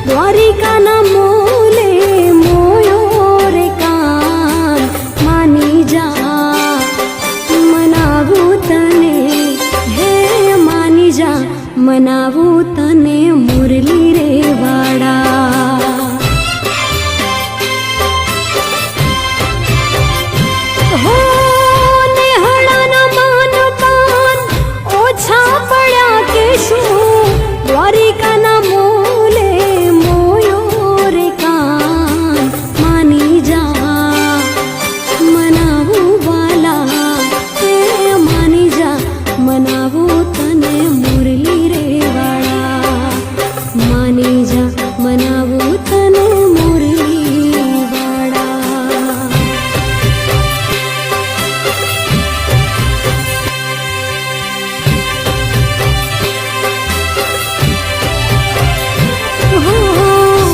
દ્વારિકાના Moll મોયો રે કાન માની જા મનાવું તને હે માની જા મનાવું તને મુરલી રે વાડા હો નેહળાના માન પાન ઓછા પડ્યા કે શું દ્વારિકાના મોલે મોયો રે કાન માની જા મનાવું વાલા હે માની જા મનાવું તને મુરલી રે વાળા માની જા મનાવું